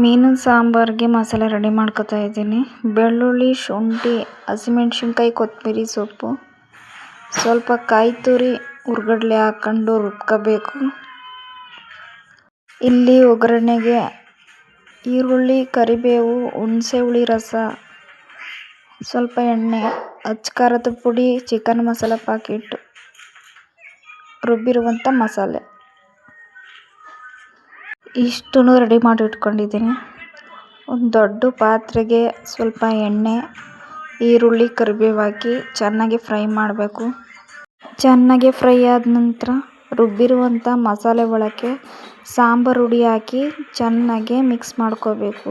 ಮೀನು ಸಾಂಬಾರಿಗೆ ಮಸಾಲೆ ರೆಡಿ ಮಾಡ್ಕೊತಾ ಇದ್ದೀನಿ. ಬೆಳ್ಳುಳ್ಳಿ, ಶುಂಠಿ, ಹಸಿಮೆಣ್ಸಿನ್ಕಾಯಿ, ಕೊತ್ತಂಬರಿ ಸೊಪ್ಪು, ಸ್ವಲ್ಪ ಕಾಯಿ ತುರಿ, ಹುರ್ಗಡ್ಲೆ ಹಾಕೊಂಡು ರುಬ್ಕೋಬೇಕು. ಇಲ್ಲಿ ಒಗ್ಗರಣೆಗೆ ಈರುಳ್ಳಿ, ಕರಿಬೇವು, ಹುಣಸೆ ಹುಳಿ ರಸ, ಸ್ವಲ್ಪ ಎಣ್ಣೆ, ಅಚ್ಕಾರದ ಪುಡಿ, ಚಿಕನ್ ಮಸಾಲ ಪ್ಯಾಕೆಟ್, ರುಬ್ಬಿರುವಂಥ ಮಸಾಲೆ ಇಷ್ಟನ್ನು ರೆಡಿ ಮಾಡಿ ಇಟ್ಕೊಂಡಿದ್ದೀನಿ. ಒಂದು ದೊಡ್ಡ ಪಾತ್ರೆಗೆ ಸ್ವಲ್ಪ ಎಣ್ಣೆ, ಈರುಳ್ಳಿ, ಕರಿಬೇವು ಹಾಕಿ ಚೆನ್ನಾಗಿ ಫ್ರೈ ಮಾಡಬೇಕು. ಚೆನ್ನಾಗಿ ಫ್ರೈ ಆದ ನಂತರ ರುಬ್ಬಿರುವಂಥ ಮಸಾಲೆ ಒಳಕ್ಕೆ ಸಾಂಬಾರು ಹುಡಿ ಹಾಕಿ ಚೆನ್ನಾಗಿ ಮಿಕ್ಸ್ ಮಾಡ್ಕೋಬೇಕು.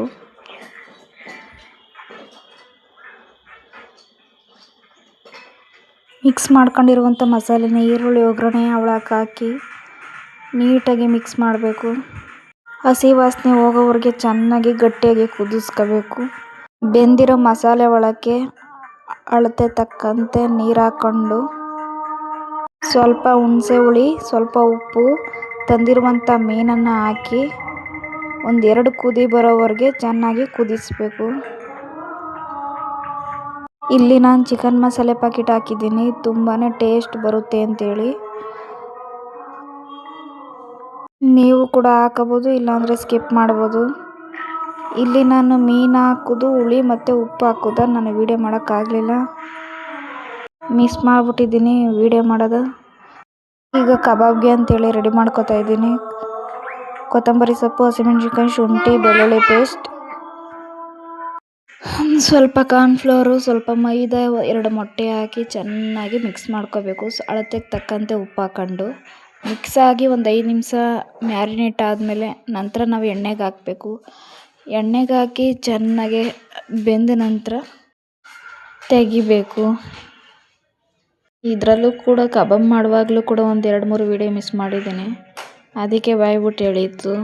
ಮಿಕ್ಸ್ ಮಾಡ್ಕೊಂಡಿರುವಂಥ ಮಸಾಲೆನ ಈರುಳ್ಳಿ ಒಗ್ಗರಣೆ ಒಳಕ್ಕೆ ಹಾಕಿ ನೀಟಾಗಿ ಮಿಕ್ಸ್ ಮಾಡಬೇಕು. ಹಸಿ ವಾಸನೆ ಹೋಗೋವರೆಗೆ ಚೆನ್ನಾಗಿ ಗಟ್ಟಿಯಾಗಿ ಕುದಿಸ್ಕೋಬೇಕು. ಬೆಂದಿರೋ ಮಸಾಲೆ ಒಳಕ್ಕೆ ಅಳತೆ ತಕ್ಕಂತೆ ನೀರು ಹಾಕ್ಕೊಂಡು ಸ್ವಲ್ಪ ಹುಣಸೆ ಹುಳಿ, ಸ್ವಲ್ಪ ಉಪ್ಪು, ತಂದಿರುವಂಥ ಮೀನನ್ನು ಹಾಕಿ ಒಂದೆರಡು ಕುದಿ ಬರೋವರೆಗೆ ಚೆನ್ನಾಗಿ ಕುದಿಸ್ಬೇಕು. ಇಲ್ಲಿ ನಾನು ಚಿಕನ್ ಮಸಾಲೆ ಪ್ಯಾಕೆಟ್ ಹಾಕಿದ್ದೀನಿ, ತುಂಬಾ ಟೇಸ್ಟ್ ಬರುತ್ತೆ ಅಂತೇಳಿ. ನೀವು ಕೂಡ ಹಾಕಬಹುದು, ಇಲ್ಲಾಂದರೆ ಸ್ಕಿಪ್ ಮಾಡ್ಬೋದು. ಇಲ್ಲಿ ನಾನು ಮೀನು ಹಾಕೋದು, ಹುಳಿ ಮತ್ತು ಉಪ್ಪು ಹಾಕೋದು ನಾನು ವೀಡಿಯೋ ಮಾಡೋಕ್ಕಾಗಲಿಲ್ಲ, ಮಿಸ್ ಮಾಡಿಬಿಟ್ಟಿದ್ದೀನಿ ವೀಡಿಯೋ ಮಾಡೋದು. ಈಗ ಕಬಾಬ್ಗೆ ಅಂತೇಳಿ ರೆಡಿ ಮಾಡ್ಕೊತಾ ಇದ್ದೀನಿ. ಕೊತ್ತಂಬರಿ ಸೊಪ್ಪು, ಹಸಿಮೆಣಸಿನ್ಕಾಯಿ, ಶುಂಠಿ, ಬೆಳ್ಳುಳ್ಳಿ ಪೇಸ್ಟ್, ಸ್ವಲ್ಪ ಕಾರ್ನ್ಫ್ಲೋರು, ಸ್ವಲ್ಪ ಮೈದಾ, 2 ಮೊಟ್ಟೆ ಹಾಕಿ ಚೆನ್ನಾಗಿ ಮಿಕ್ಸ್ ಮಾಡ್ಕೋಬೇಕು. ಅಳತೆಗೆ ತಕ್ಕಂತೆ ಉಪ್ಪು ಹಾಕ್ಕೊಂಡು ಮಿಕ್ಸ್ ಆಗಿ ಒಂದು 5 ನಿಮಿಷ ಮ್ಯಾರಿನೇಟ್ ಆದಮೇಲೆ ನಂತರ ನಾವು ಎಣ್ಣೆಗೆ ಹಾಕಬೇಕು. ಎಣ್ಣೆಗೆ ಹಾಕಿ ಚೆನ್ನಾಗಿ ಬೆಂದ ನಂತರ ತೆಗಿಬೇಕು. ಇದರಲ್ಲೂ ಕೂಡ ಕಬಾಬ್ ಮಾಡುವಾಗಲೂ ಕೂಡ ಒಂದು 2-3 ವೀಡಿಯೋ ಮಿಸ್ ಮಾಡಿದ್ದೀನಿ, ಅದಕ್ಕೆ ಬಾಯ್ಬಿಟ್ಟು ಹೇಳಿದ್ದು.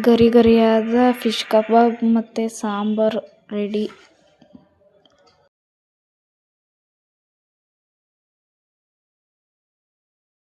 ಗರಿ ಗರಿಯಾದ ಫಿಶ್ ಕಬಾಬ್ ಮತ್ತು ಸಾಂಬಾರು ರೆಡಿ.